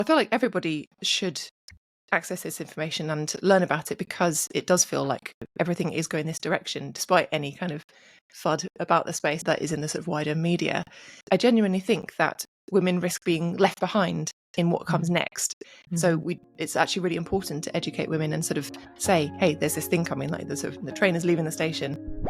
I feel like everybody should access this information and learn about it, because it does feel like everything is going this direction, despite any kind of FUD about the space that is in the sort of wider media. I genuinely think that women risk being left behind in what comes next. So it's actually really important to educate women and sort of say, hey, there's this thing coming, like the train is leaving the station.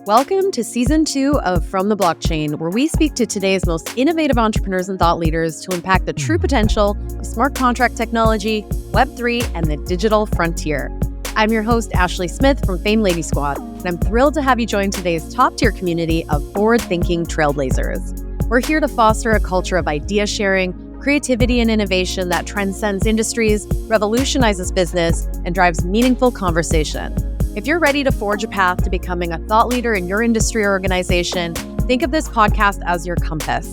Welcome to Season 2 of From the Blockchain, where we speak to today's most innovative entrepreneurs and thought leaders to impact the true potential of smart contract technology, Web3, and the digital frontier. I'm your host, Ashley Smith from Fame Lady Squad, and I'm thrilled to have you join today's top-tier community of forward-thinking trailblazers. We're here to foster a culture of idea sharing, creativity, and innovation that transcends industries, revolutionizes business, and drives meaningful conversation. If you're ready to forge a path to becoming a thought leader in your industry or organization, think of this podcast as your compass.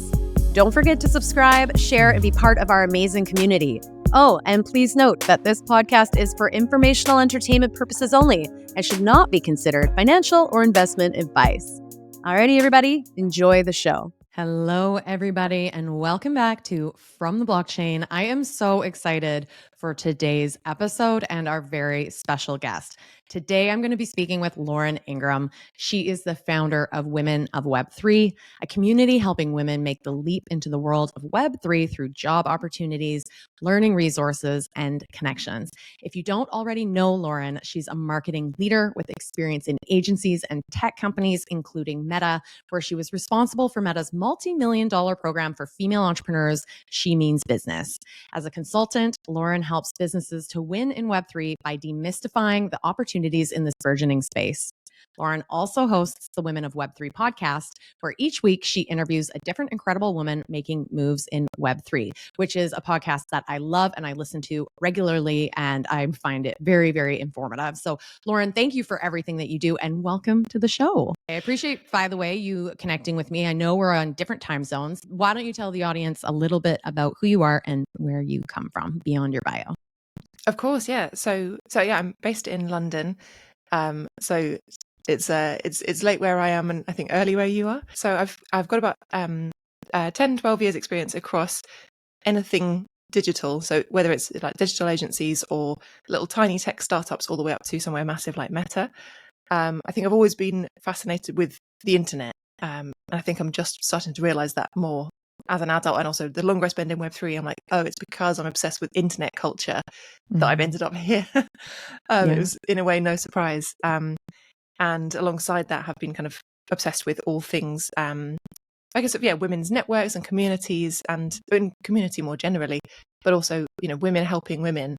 Don't forget to subscribe, share, and be part of our amazing community. Oh, and please note that this podcast is for informational entertainment purposes only and should not be considered financial or investment advice. Alrighty, everybody, enjoy the show. Hello, everybody, and welcome back to From the Blockchain. I am so excited for today's episode and our very special guest. Today, I'm going to be speaking with Lauren Ingram. She is the founder of Women of Web3, a community helping women make the leap into the world of Web3 through job opportunities, learning resources, and connections. If you don't already know Lauren, she's a marketing leader with experience in agencies and tech companies, including Meta, where she was responsible for Meta's multi-million-dollar program for female entrepreneurs, She Means Business. As a consultant, Lauren helps businesses to win in Web3 by demystifying the opportunities in this burgeoning space. Lauren also hosts the Women of Web3 Podcast, where each week she interviews a different incredible woman making moves in Web3, which is a podcast that I love and I listen to regularly, and I find it very, very informative. So, Lauren, thank you for everything that you do, and welcome to the show. I appreciate, by the way, you connecting with me. I know we're on different time zones. Why don't you tell the audience a little bit about who you are and where you come from beyond your bio? Of course, yeah. So yeah, I'm based in London. So it's late where I am, and I think early where you are. So I've got about 10, 12 years experience across anything digital. So whether it's like digital agencies or little tiny tech startups, all the way up to somewhere massive like Meta. I think I've always been fascinated with the internet. And I think I'm just starting to realize that more as an adult. And also the longer I spend in Web3, I'm like, oh, it's because I'm obsessed with internet culture that I've ended up here. It was in a way no surprise. And alongside that, have been kind of obsessed with all things, I guess, women's networks and communities, and in community more generally, but also, women helping women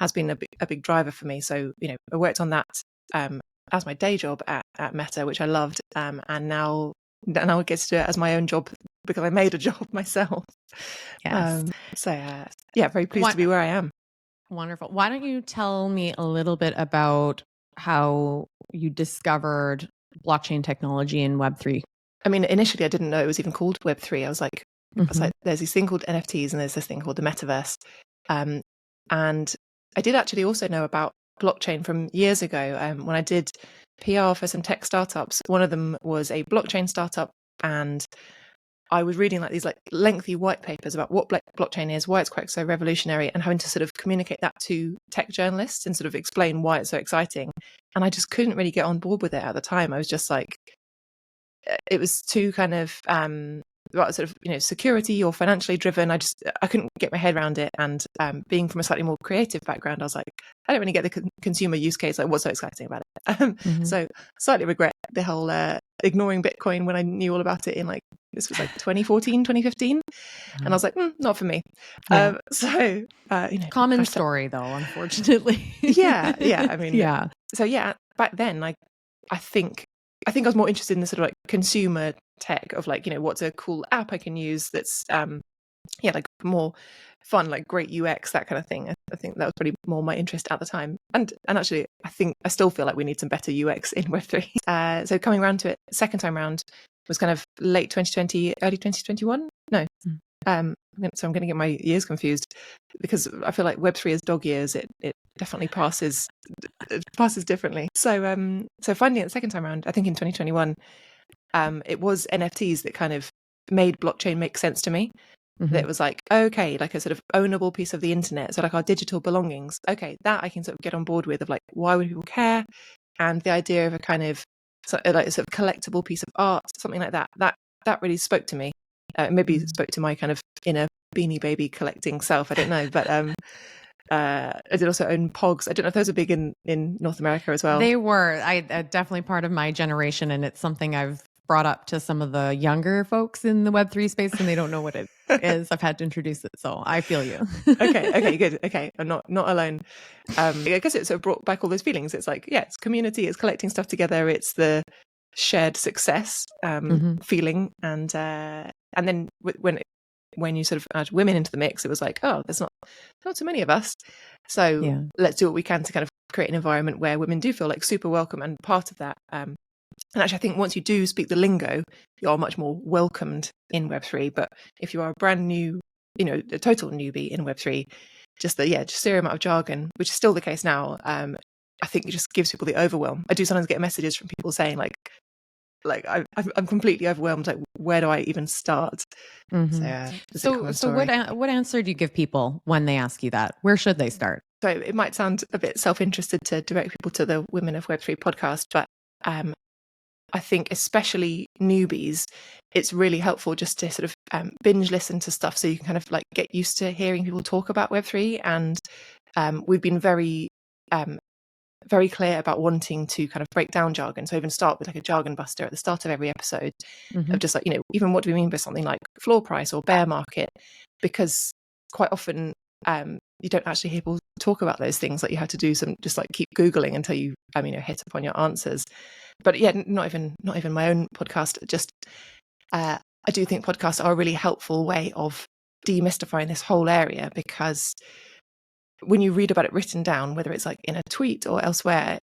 has been a big driver for me. So, I worked on that as my day job at Meta, which I loved. And now I get to do it as my own job because I made a job myself. Yes. Very pleased to be where I am. Wonderful. Why don't you tell me a little bit about how you discovered blockchain technology in Web3? I mean, initially I didn't know it was even called Web3. I was like, there's this thing called NFTs and there's this thing called the metaverse. And I did actually also know about blockchain from years ago when I did PR for some tech startups. One of them was a blockchain startup, and I was reading these lengthy white papers about what blockchain is, why it's quite so revolutionary, and having to sort of communicate that to tech journalists and sort of explain why it's so exciting. And I just couldn't really get on board with it at the time. I was just like, it was too kind of security or financially driven. I couldn't get my head around it. And being from a slightly more creative background, I was like, I don't really get the consumer use case. Like, what's so exciting about it? So slightly regret the whole ignoring Bitcoin when I knew all about it in this was 2014, 2015. And I was like, not for me. Yeah. Common hashtag... story though, unfortunately. Yeah. I mean, yeah. So yeah, back then, I think I was more interested in the sort of consumer tech of what's a cool app I can use that's more fun, great UX, that kind of thing. I think that was pretty more my interest at the time. And actually I still feel like we need some better UX in Web3. So coming around to it, second time round was kind of late 2020, early 2021. No. So I'm going to get my years confused because I feel like Web3 is dog years. It definitely passes differently. So finding it the second time around, I think in 2021, it was NFTs that kind of made blockchain make sense to me. that was like, okay, like a sort of ownable piece of the internet. So like our digital belongings. Okay, that I can sort of get on board with, of like, why would people care? And the idea of a kind of like a sort of collectible piece of art, something like that, that really spoke to me. Maybe spoke to my kind of inner Beanie Baby collecting self. I don't know, but I did also own Pogs. I don't know if those are big in North America as well. They were. Definitely part of my generation, and it's something I've brought up to some of the younger folks in the Web3 space, and they don't know what it is. I've had to introduce it, so I feel you. Okay, good. Okay, I'm not alone. I guess it sort of brought back all those feelings. It's like, yeah, it's community, it's collecting stuff together, it's the shared success feeling, and then when you sort of add women into the mix, it was like, oh, there's not too many of us, so let's do what we can to kind of create an environment where women do feel like super welcome and part of that. And actually, I think once you do speak the lingo, you're much more welcomed in Web3. But if you are a brand new, a total newbie in Web3, just sheer amount of jargon, which is still the case now, I think it just gives people the overwhelm. I do sometimes get messages from people saying like I'm completely overwhelmed. Like, where do I even start? So what answer do you give people when they ask you that? Where should they start? So it might sound a bit self-interested to direct people to the Women of Web3 podcast, but I think especially newbies, it's really helpful just to sort of binge listen to stuff, so you can kind of like get used to hearing people talk about Web3. And we've been very clear about wanting to kind of break down jargon. So even start with like a jargon buster at the start of every episode of just like, even what do we mean by something like floor price or bear market? Because quite often you don't actually hear people talk about those things. Like, you have to do some, just like keep Googling until you hit upon your answers. But yeah, not even my own podcast. Just I do think podcasts are a really helpful way of demystifying this whole area, because when you read about it written down, whether it's like in a tweet or elsewhere,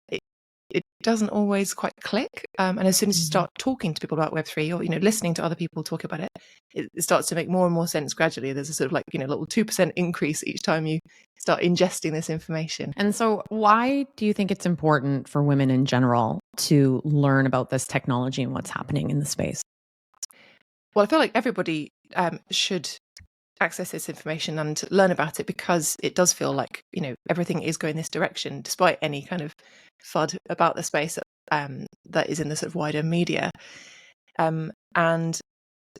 it doesn't always quite click. And as soon as you start talking to people about Web3, or listening to other people talk about it, it starts to make more and more sense gradually. There's a sort of like little 2% increase each time you start ingesting this information. And so, why do you think it's important for women in general to learn about this technology and what's happening in the space? Well, I feel like everybody should access this information and learn about it, because it does feel like everything is going this direction, despite any kind of FUD about the space that is in the sort of wider media. And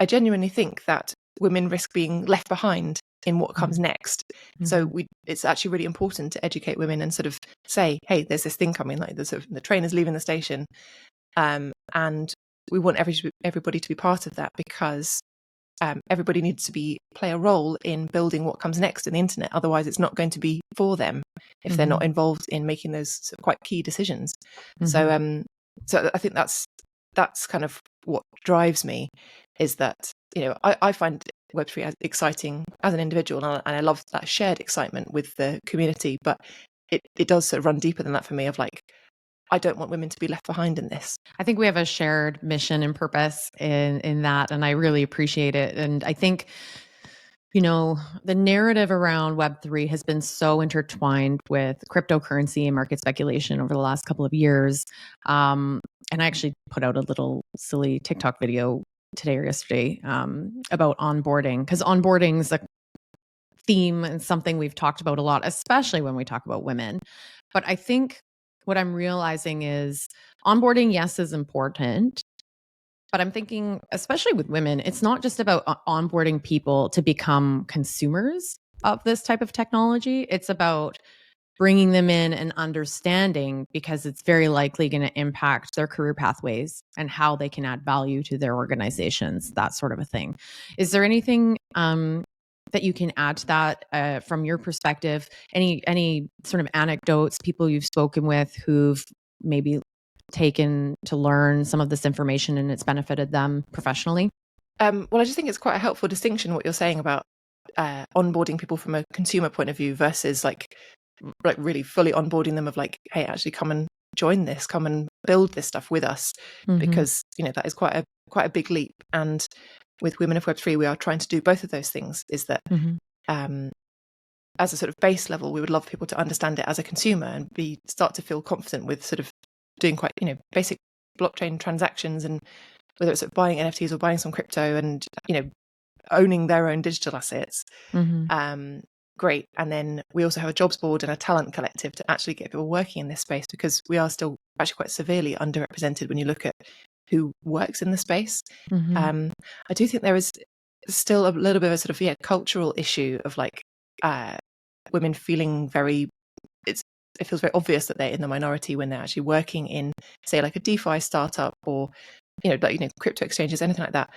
I genuinely think that women risk being left behind in what comes next. So it's actually really important to educate women and sort of say, hey, there's this thing coming, like the train is leaving the station, and we want everybody to be part of that, because everybody needs to play a role in building what comes next in the internet. Otherwise, it's not going to be for them if they're not involved in making those sort of quite key decisions. So I think that's kind of what drives me, is that I find Web3 as exciting as an individual, and I love that shared excitement with the community. But it does sort of run deeper than that for me, of like, I don't want women to be left behind in this. I think we have a shared mission and purpose in that, and I really appreciate it. And I think, the narrative around Web3 has been so intertwined with cryptocurrency and market speculation over the last couple of years. And I actually put out a little silly TikTok video today or yesterday about onboarding, because onboarding is a theme and something we've talked about a lot, especially when we talk about women. But I think what I'm realizing is onboarding, yes, is important, but I'm thinking, especially with women, it's not just about onboarding people to become consumers of this type of technology. It's about bringing them in and understanding, because it's very likely going to impact their career pathways and how they can add value to their organizations, that sort of a thing. Is there anything that you can add to that from your perspective? Any sort of anecdotes, people you've spoken with who've maybe taken to learn some of this information and it's benefited them professionally? Well, I just think it's quite a helpful distinction what you're saying about onboarding people from a consumer point of view versus like really fully onboarding them, of like, hey, actually come and join this, come and build this stuff with us, because that is quite a big leap. And with Women of Web3, we are trying to do both of those things. Is that as a sort of base level, we would love people to understand it as a consumer and start to feel confident with sort of doing quite basic blockchain transactions, and whether it's buying NFTs or buying some crypto, and owning their own digital assets. Mm-hmm. Great. And then we also have a jobs board and a talent collective to actually get people working in this space, because we are still actually quite severely underrepresented when you look at who works in the space. Mm-hmm. I do think there is still a little bit of a sort of cultural issue of like women feeling it feels very obvious that they're in the minority when they're actually working in, say, like a DeFi startup or crypto exchanges, anything like that.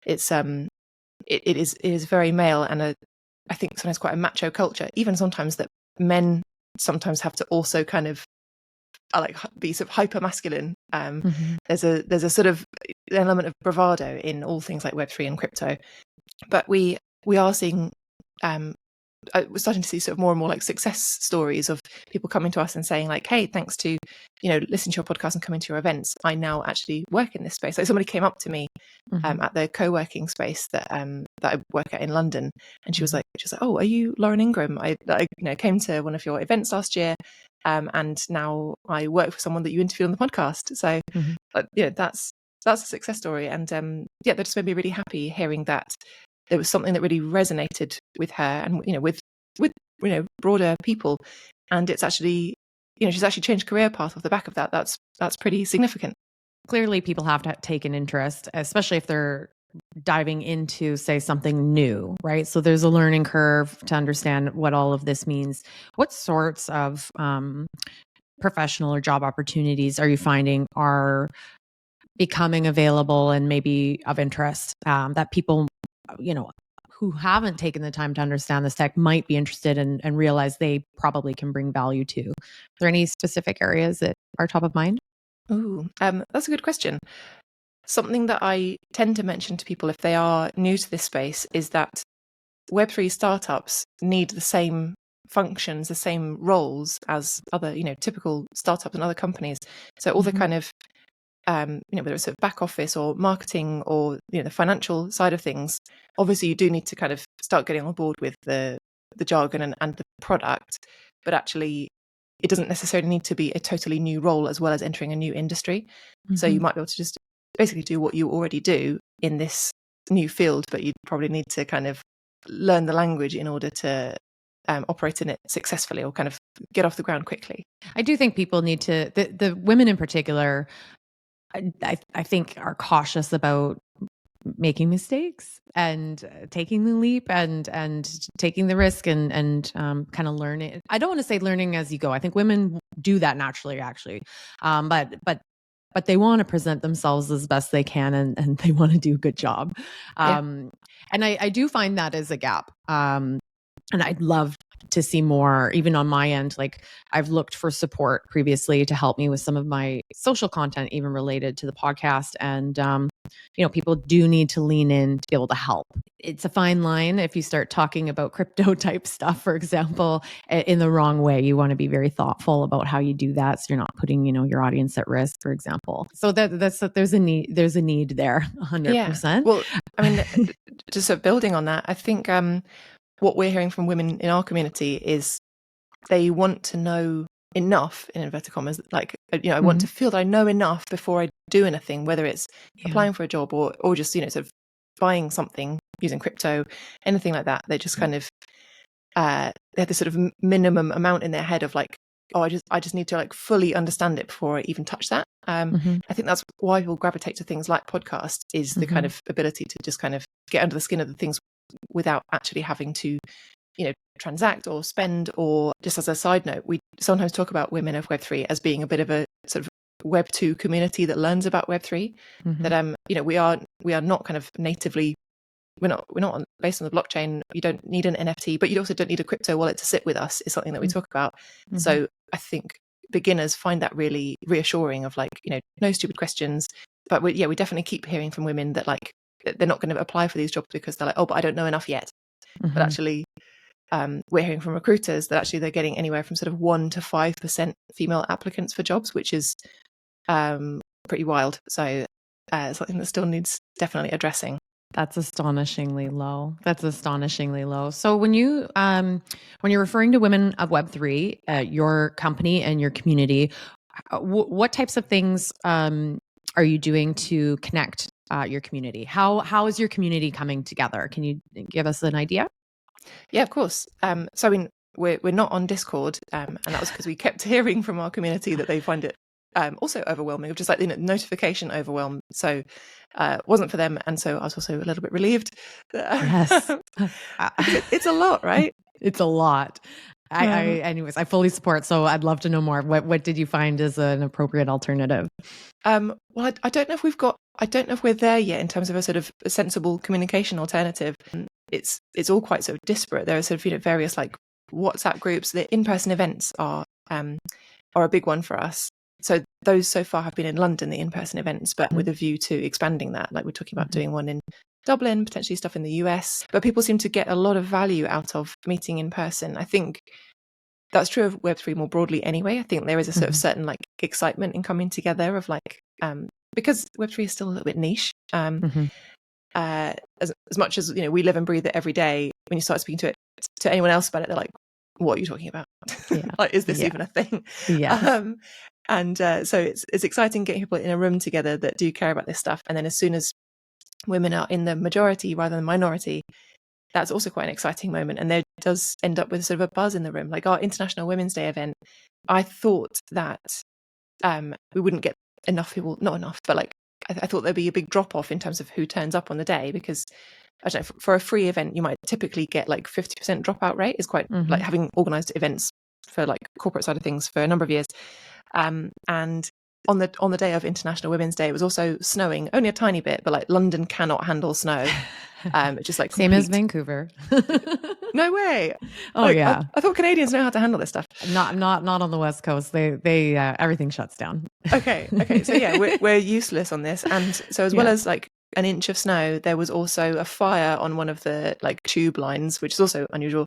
It's it is very male, and I think sometimes quite a macho culture, even sometimes that men sometimes have to also kind of be sort of hyper masculine. Mm-hmm. There's a sort of element of bravado in all things like Web3 and crypto, but we are seeing we're starting to see sort of more and more like success stories of people coming to us and saying like, hey, thanks to listening to your podcast and coming to your events, I now actually work in this space. Like somebody came up to me at the co-working space that I work at in London, and she was like, oh, are you Lauren Ingram? I came to one of your events last year, and now I work for someone that you interviewed on the podcast. So that's a success story, and that just made me really happy hearing that it was something that really resonated with her and with broader people, and it's actually she's actually changed career path off the back of that. That's pretty significant. Clearly people have to take an interest, especially if they're diving into, say, something new, right? So there's a learning curve to understand what all of this means. What sorts of professional or job opportunities are you finding are becoming available and maybe of interest that people who haven't taken the time to understand this tech might be interested in and realize they probably can bring value to? Are there any specific areas that are top of mind? Ooh, that's a good question. Something that I tend to mention to people if they are new to this space is that Web3 startups need the same functions, the same roles as other, typical startups and other companies. So all the kind of whether it's sort of back office or marketing or the financial side of things, obviously you do need to kind of start getting on board with the jargon and the product, but actually it doesn't necessarily need to be a totally new role as well as entering a new industry. So you might be able to just basically do what you already do in this new field, but you'd probably need to kind of learn the language in order to operate in it successfully or kind of get off the ground quickly. I do think people need to, the women in particular, I think are cautious about making mistakes and taking the leap and taking the risk and kind of learning. I don't want to say learning as you go. I think women do that naturally, actually. But they want to present themselves as best they can and they want to do a good job. And I do find that as a gap. And I'd love to see more, even on my end. Like I've looked for support previously to help me with some of my social content, even related to the podcast. And, people do need to lean in to be able to help. It's a fine line if you start talking about crypto type stuff, for example, in the wrong way. You want to be very thoughtful about how you do that, so you're not putting, your audience at risk, for example. So there's a need there, 100%. Yeah. Well, I mean, just sort of building on that, I think what we're hearing from women in our community is they want to know enough, in inverted commas, like, I want to feel that I know enough before I do anything, whether it's applying for a job or just, sort of buying something using crypto, anything like that. They just kind of, they have this sort of minimum amount in their head of like, oh, I just need to like fully understand it before I even touch that. I think that's why people gravitate to things like podcasts, is the kind of ability to just kind of get under the skin of the things without actually having to transact or spend. Or just as a side note, we sometimes talk about Women of Web3 as being a bit of a sort of Web2 community that learns about Web3. That we are not kind of natively, we're not based on the blockchain. You don't need an NFT, but you also don't need a crypto wallet to sit with us, is something that we talk about. So I think beginners find that really reassuring of like, no stupid questions. But we definitely keep hearing from women that like they're not going to apply for these jobs because they're like, oh, but I don't know enough yet. But actually we're hearing from recruiters that actually they're getting anywhere from sort of 1% to 5% female applicants for jobs, which is pretty wild. So something that still needs definitely addressing. That's astonishingly low. So when you're referring to Women of Web3, your company and your community, what types of things are you doing to connect your community. How is your community coming together? Can you give us an idea? Yeah, of course. So I mean, we're not on Discord, and that was because we kept hearing from our community that they find it also overwhelming, just like notification overwhelm. So it wasn't for them, and so I was also a little bit relieved. Yes, it's a lot, right? It's a lot. Anyways, I fully support. So I'd love to know more. What did you find as an appropriate alternative? Well, I don't know if I don't know if we're there yet in terms of a sort of a sensible communication alternative. It's all quite sort of disparate. There are sort of various like WhatsApp groups. The in-person events are a big one for us. So those so far have been in London, the in-person events, but with a view to expanding that. Like we're talking about doing one in Dublin, potentially stuff in the US. But people seem to get a lot of value out of meeting in person. I think that's true of Web3 more broadly anyway. I think there is a sort of certain like excitement in coming together of like, because Web3 is still a little bit niche. As much as, we live and breathe it every day, when you start speaking to anyone else about it, they're like, what are you talking about? Yeah. Like, is this even a thing? Yeah. So it's exciting getting people in a room together that do care about this stuff. And then as soon as women are in the majority rather than minority, that's also quite an exciting moment. And there does end up with sort of a buzz in the room. Like our International Women's Day event, I thought that we wouldn't get enough people, not enough, but like I thought there'd be a big drop off in terms of who turns up on the day, because I don't know, for a free event, you might typically get like 50% dropout rate. Is quite like having organized events for like corporate side of things for a number of years. And on the day of International Women's Day, it was also snowing, only a tiny bit, but like London cannot handle snow. It's just like same as Vancouver. No way. Oh yeah. I thought Canadians know how to handle this stuff. Not on the West Coast. They everything shuts down. Okay. So yeah, we're useless on this. And so as well as like an inch of snow, there was also a fire on one of the like tube lines, which is also unusual.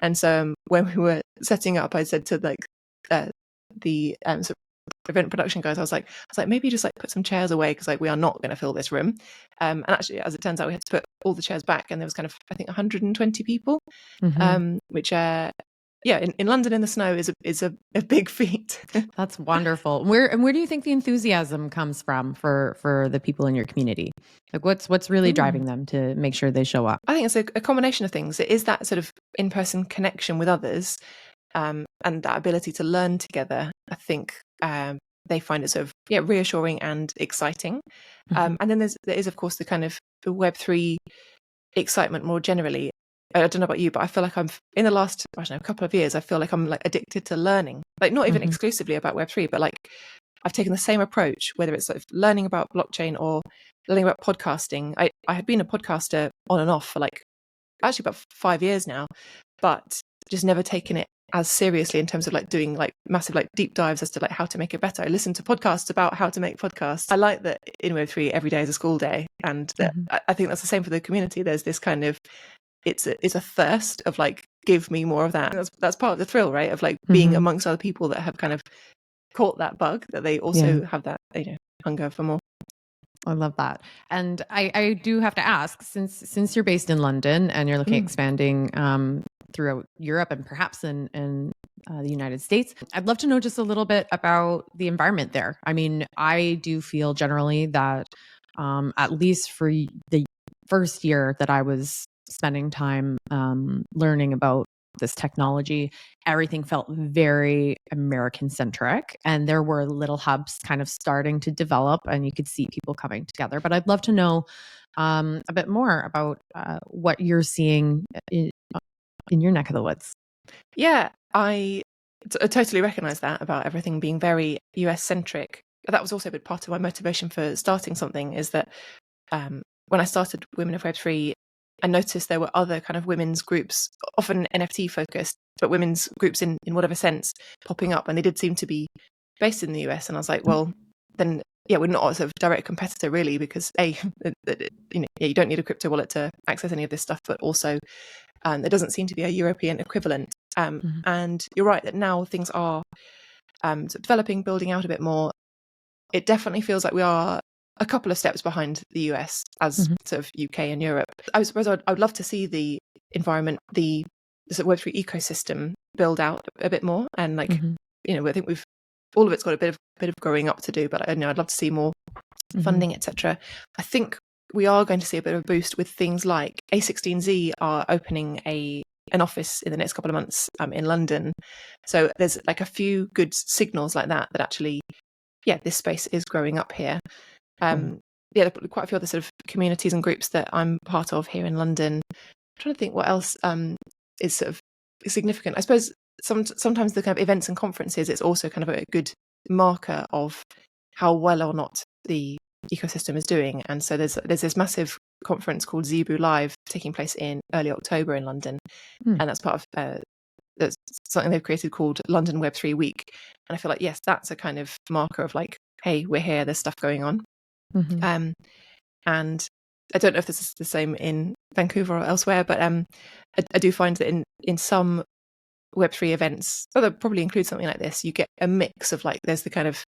And so when we were setting up, I said to like the sort of event production guys, I was like maybe just like put some chairs away, because like we are not going to fill this room. And actually, as it turns out, we had to put all the chairs back, and there was kind of I think 120 people, which in London in the snow is a big feat. That's wonderful. Where do you think the enthusiasm comes from for the people in your community? Like what's really driving them to make sure they show up? I think it's a combination of things. It is that sort of in-person connection with others, and that ability to learn together. I think they find it sort of reassuring and exciting. And then there is of course the kind of the Web3 excitement more generally. I don't know about you, but I feel like I'm in the last couple of years, I feel like I'm like addicted to learning, like not even exclusively about Web3, but like I've taken the same approach, whether it's like learning about blockchain or learning about podcasting. I had been a podcaster on and off for like actually about 5 years now, but just never taken it as seriously in terms of like doing like massive like deep dives as to like how to make it better. I listen to podcasts about how to make podcasts. I like that in Web3 every day is a school day, and I think that's the same for the community. There's this kind of it's a thirst of like, give me more of that. That's part of the thrill, right? Of like being amongst other people that have kind of caught that bug, that they also have that hunger for more. I love that. And I do have to ask, since you're based in London and you're looking at expanding throughout Europe and perhaps in the United States, I'd love to know just a little bit about the environment there. I mean, I do feel generally that at least for the first year that I was spending time learning about this technology, everything felt very American centric, and there were little hubs kind of starting to develop, and you could see people coming together. But I'd love to know a bit more about what you're seeing in your neck of the woods. Yeah, I totally recognize that about everything being very US centric. That was also a bit part of my motivation for starting something, is that when I started Women of Web3, I noticed there were other kind of women's groups, often NFT focused, but women's groups in whatever sense popping up, and they did seem to be based in the US. And I was like, well, then we're not a sort of direct competitor really, because you don't need a crypto wallet to access any of this stuff, but also there doesn't seem to be a European equivalent. And you're right that now things are sort of developing, building out a bit more. It definitely feels like we are a couple of steps behind the US as sort of UK and Europe. I suppose I would love to see the environment, the sort of Web3 ecosystem build out a bit more. And like, I think all of it's got a bit of growing up to do, but I'd love to see more funding, etc. I think we are going to see a bit of a boost with things like A16Z are opening an office in the next couple of months in London. So there's like a few good signals like that actually, this space is growing up here. There are quite a few other sort of communities and groups that I'm part of here in London. I'm trying to think what else is sort of significant. I suppose sometimes the kind of events and conferences, it's also kind of a good marker of how well or not the ecosystem is doing. And so there's this massive conference called Zebu Live taking place in early October in London, and that's part of that's something they've created called London Web3 Week. And I feel like, yes, that's a kind of marker of like, hey, we're here, there's stuff going on. And I don't know if this is the same in Vancouver or elsewhere, but I do find that in some Web3 events, so that probably includes something like this, you get a mix of like, there's the kind of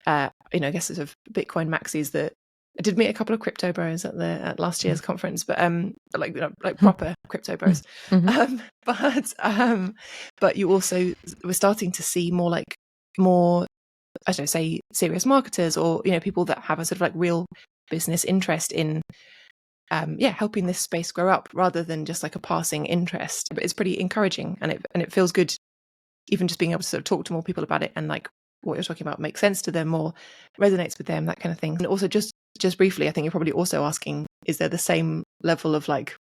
I guess sort of Bitcoin maxis that I did meet a couple of crypto bros at last year's conference, but like proper crypto bros. But you also we're starting to see more I don't know, say serious marketers or people that have a sort of like real business interest in helping this space grow up rather than just like a passing interest. But it's pretty encouraging, and it feels good even just being able to sort of talk to more people about it, and like what you're talking about makes sense to them or resonates with them, that kind of thing. And also just briefly, I think you're probably also asking, is there the same level of like,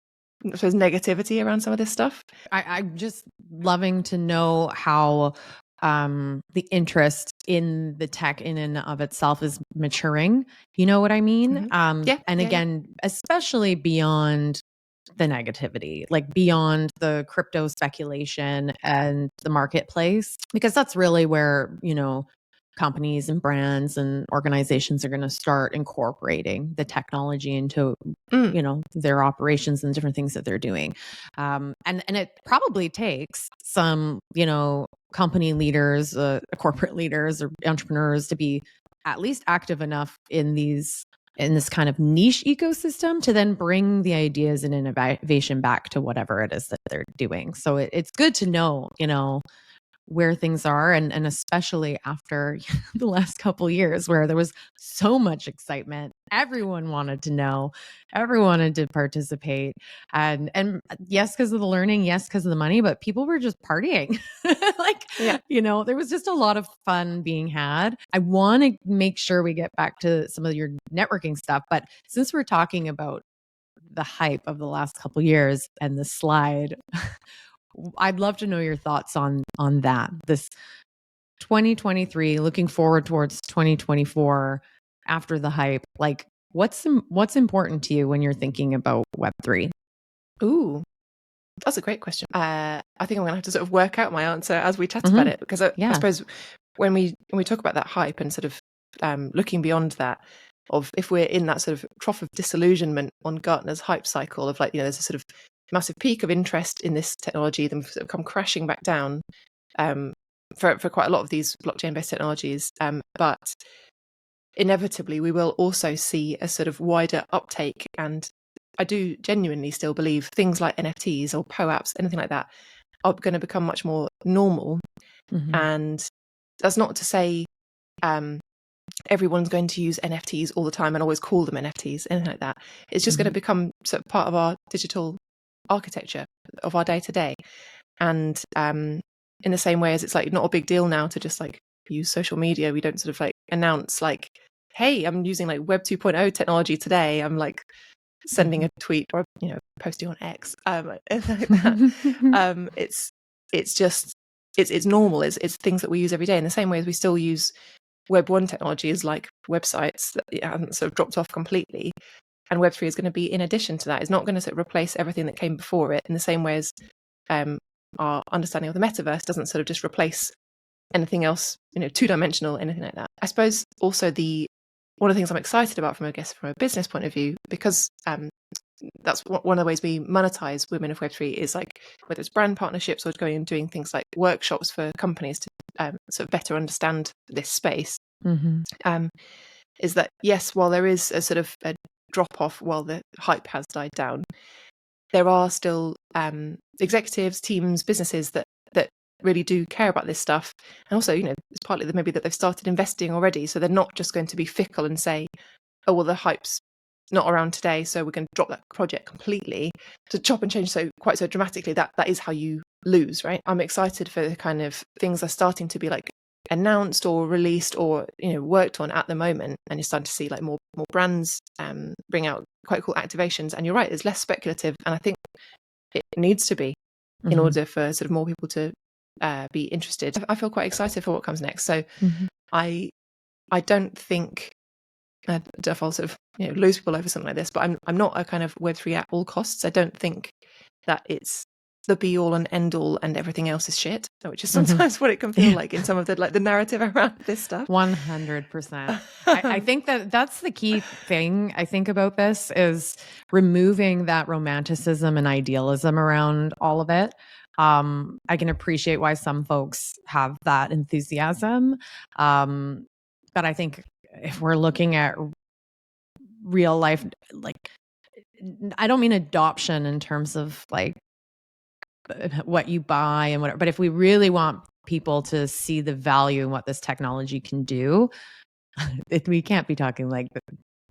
I suppose, negativity around some of this stuff? I'm just loving to know how the interest in the tech in and of itself is maturing. You know what I mean? Again, especially beyond the negativity, like beyond the crypto speculation and the marketplace, because that's really where, companies and brands and organizations are going to start incorporating the technology into, their operations and different things that they're doing. And it probably takes some, company leaders, corporate leaders or entrepreneurs to be at least active enough in this kind of niche ecosystem to then bring the ideas and innovation back to whatever it is that they're doing. So it's good to know, where things are, and especially after the last couple of years where there was so much excitement. Everyone wanted to know, everyone wanted to participate, and yes, because of the learning, yes, because of the money, but people were just partying. There was just a lot of fun being had. I want to make sure we get back to some of your networking stuff, but since we're talking about the hype of the last couple of years and the slide, I'd love to know your thoughts on that. This 2023, looking forward towards 2024 after the hype. Like, what's important to you when you're thinking about Web3? Ooh, that's a great question. I think I'm going to have to sort of work out my answer as we chat about it, because I suppose when we talk about that hype and sort of looking beyond that, of if we're in that sort of trough of disillusionment on Gartner's hype cycle of like, there's a sort of massive peak of interest in this technology, then sort of come crashing back down for quite a lot of these blockchain-based technologies. But inevitably, we will also see a sort of wider uptake. And I do genuinely still believe things like NFTs or POAPs, anything like that, are going to become much more normal. And that's not to say everyone's going to use NFTs all the time and always call them NFTs, anything like that. It's just going to become sort of part of our digital architecture of our day to day. And in the same way as it's like not a big deal now to just like use social media, we don't sort of like announce like, hey, I'm using like Web 2.0 technology today. I'm like sending a tweet or posting on X, like that. It's normal. It's things that we use every day in the same way as we still use Web 1 technologies like websites that it hasn't sort of dropped off completely. And Web3 is going to be in addition to that. It's not going to sort of replace everything that came before it, in the same way as our understanding of the metaverse doesn't sort of just replace anything else, two-dimensional, anything like that. I suppose also one of the things I'm excited about from a business point of view, because that's one of the ways we monetize Women of Web3 is like whether it's brand partnerships or going and doing things like workshops for companies to sort of better understand this space. Is that, yes, while there is a sort of a drop off while the hype has died down, there are still executives, teams, businesses that really do care about this stuff. And also, it's partly that maybe that they've started investing already, so they're not just going to be fickle and say, oh well, the hype's not around today, so we're going to drop that project completely, to chop and change quite so dramatically, that is how you lose, right? I'm excited for the kind of things that are starting to be like announced or released or worked on at the moment, and you're starting to see like more brands bring out quite cool activations. And you're right, it's less speculative, and I think it needs to be in order for sort of more people to be interested. I feel quite excited for what comes next. So I don't think I'll sort of lose people over something like this, but I'm not a kind of Web3 at all costs. I don't think that it's the be all and end all and everything else is shit, which is sometimes what it can feel like in some of the narrative around this stuff. 100%. I think that's the key thing I think about this, is removing that romanticism and idealism around all of it. I can appreciate why some folks have that enthusiasm. But I think if we're looking at real life, like, I don't mean adoption in terms of like what you buy and whatever, but if we really want people to see the value in what this technology can do, we can't be talking like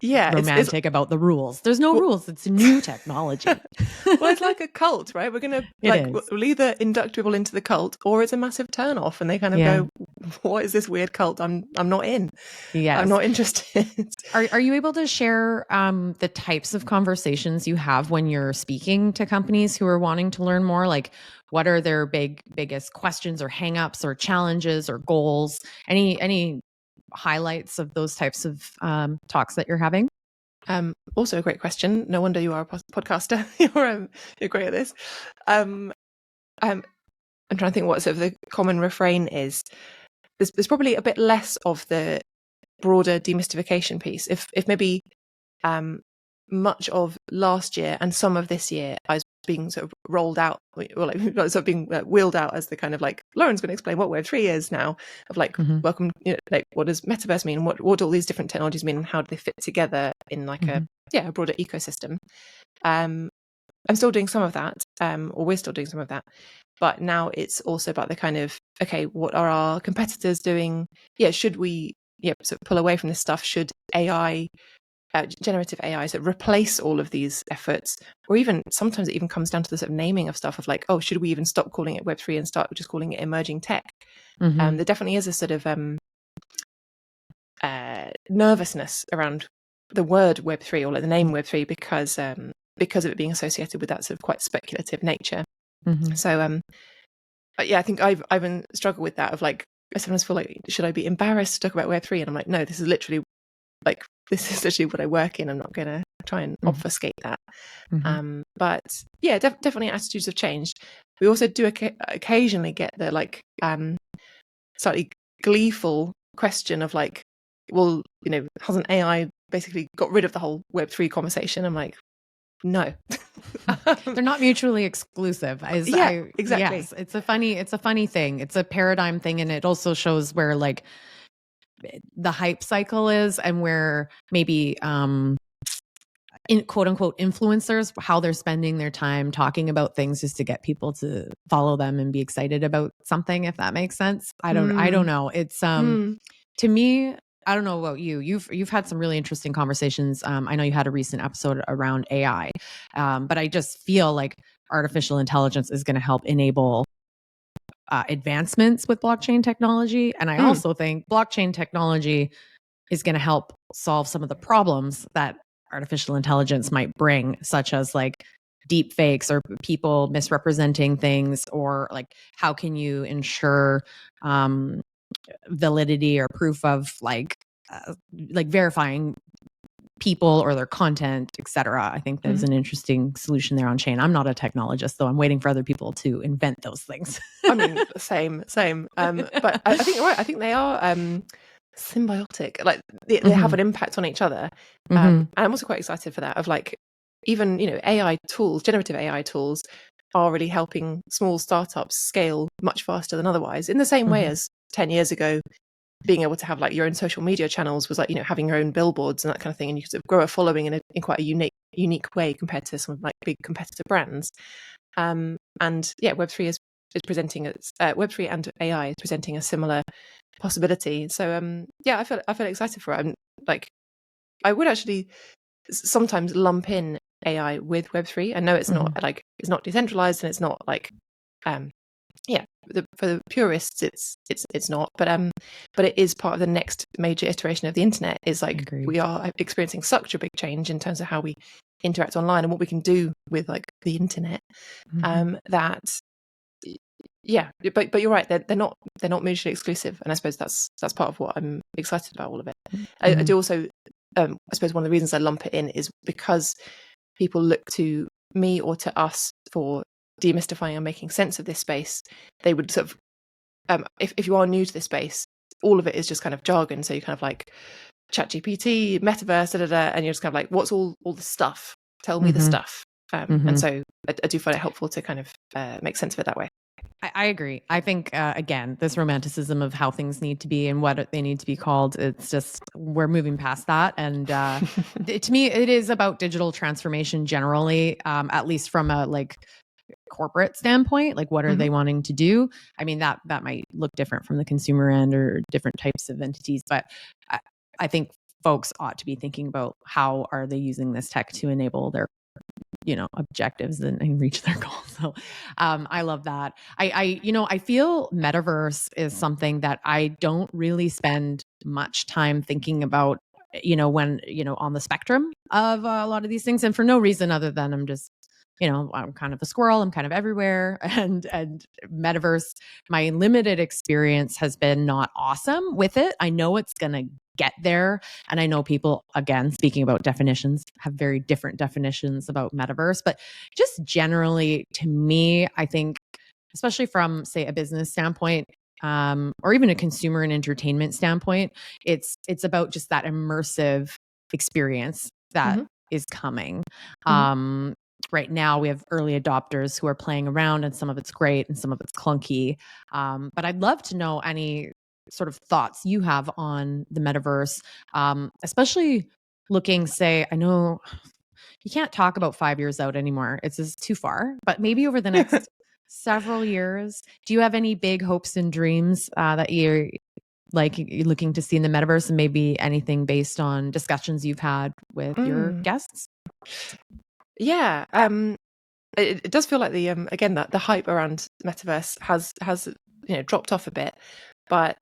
romantic about the rules. There's no rules. It's new technology. Well, it's like a cult, right? We're going to we'll either induct people into the cult, or it's a massive turn off, and they kind of go, what is this weird cult? I'm not in. Yes. I'm not interested. Are you able to share the types of conversations you have when you're speaking to companies who are wanting to learn more? Like, what are their biggest questions or hangups or challenges or goals? Any highlights of those types of talks that you're having? Also a great question. No wonder you are a podcaster. You're great at this. I'm trying to think what sort of the common refrain is. There's probably a bit less of the broader demystification piece. If maybe much of last year and some of this year I was being sort of rolled out, or like sort of being wheeled out as the kind of like, Lauren's going to explain what Web3 is now, of like, welcome, like, what does metaverse mean? What do all these different technologies mean, and how do they fit together in like a broader ecosystem? I'm still doing some of that, or we're still doing some of that, but now it's also about the kind of, okay, what are our competitors doing? Should we sort of pull away from this stuff? Should generative AI sort of replace all of these efforts? Or even sometimes it even comes down to the sort of naming of stuff, of like, oh, should we even stop calling it Web3 and start just calling it emerging tech? There definitely is a sort of nervousness around the word Web3, or like the name Web3, because of it being associated with that sort of quite speculative nature. So I think I've struggled with that, of like, I sometimes feel like, should I be embarrassed to talk about Web3? And I'm like, no, this is literally what I work in. I'm not going to try and obfuscate that. But definitely attitudes have changed. We also do occasionally get the like slightly gleeful question of like, well, hasn't AI basically got rid of the whole Web3 conversation? I'm like, no. They're not mutually exclusive. Exactly. Yes, it's a funny thing. It's a paradigm thing, and it also shows where like the hype cycle is, and where maybe in quote unquote influencers, how they're spending their time talking about things just to get people to follow them and be excited about something, if that makes sense. I don't know. It's to me, I don't know about you. You've had some really interesting conversations. I know you had a recent episode around AI, but I just feel like artificial intelligence is going to help enable advancements with blockchain technology. And I also think blockchain technology is going to help solve some of the problems that artificial intelligence might bring, such as like deep fakes or people misrepresenting things, or like, how can you ensure validity or proof of like verifying people or their content, etc. I think there's an interesting solution there on chain. I'm not a technologist, though. I'm waiting for other people to invent those things. I mean, same. But I think you're right. I think they are symbiotic. Like they have an impact on each other. And I'm also quite excited for that. Of like, even AI tools, generative AI tools, are really helping small startups scale much faster than otherwise. In the same way as 10 years ago, being able to have like your own social media channels was like, having your own billboards and that kind of thing, and you could sort of grow a following in quite a unique way compared to some like big competitor brands. And Web3 is presenting Web3 and AI is presenting a similar possibility. So I feel excited for it. I'm like, I would actually sometimes lump in AI with Web3. I know it's not like, it's not decentralized, and it's not like, for the purists, it's not. But it is part of the next major iteration of the internet. Is like, Agreed. we are experiencing such a big change in terms of how we interact online and what we can do with like the internet. That but you're right, they're not mutually exclusive, and I suppose that's part of what I'm excited about all of it. I do also, I suppose one of the reasons I lump it in is because people look to me or to us for demystifying and making sense of this space. They would sort of, if you are new to this space, all of it is just kind of jargon. So you kind of like ChatGPT, metaverse, and you're just kind of like, what's all the stuff? Tell me the stuff. And so I do find it helpful to kind of make sense of it that way. I agree. I think, again, this romanticism of how things need to be and what they need to be called, it's just, we're moving past that. And to me, it is about digital transformation generally, at least from a like corporate standpoint. Like, what are they wanting to do? I mean, that might look different from the consumer end or different types of entities, but I think folks ought to be thinking about how are they using this tech to enable their objectives and reach their goals. So I love that. I feel metaverse is something that I don't really spend much time thinking about, when, on the spectrum of a lot of these things, and for no reason other than I'm just, I'm kind of a squirrel. I'm kind of everywhere. And metaverse, my limited experience has been not awesome with it. I know it's going to get there. And I know people, again, speaking about definitions, have very different definitions about metaverse. But just generally, to me, I think, especially from, say, a business standpoint, or even a consumer and entertainment standpoint, it's about just that immersive experience that is coming. Right now, we have early adopters who are playing around, and some of it's great and some of it's clunky. But I'd love to know any sort of thoughts you have on the metaverse, especially looking, say, I know you can't talk about 5 years out anymore. It's just too far, but maybe over the next several years, do you have any big hopes and dreams that you're looking to see in the metaverse, and maybe anything based on discussions you've had with your guests? Yeah, it does feel like the again, that the hype around metaverse has dropped off a bit, but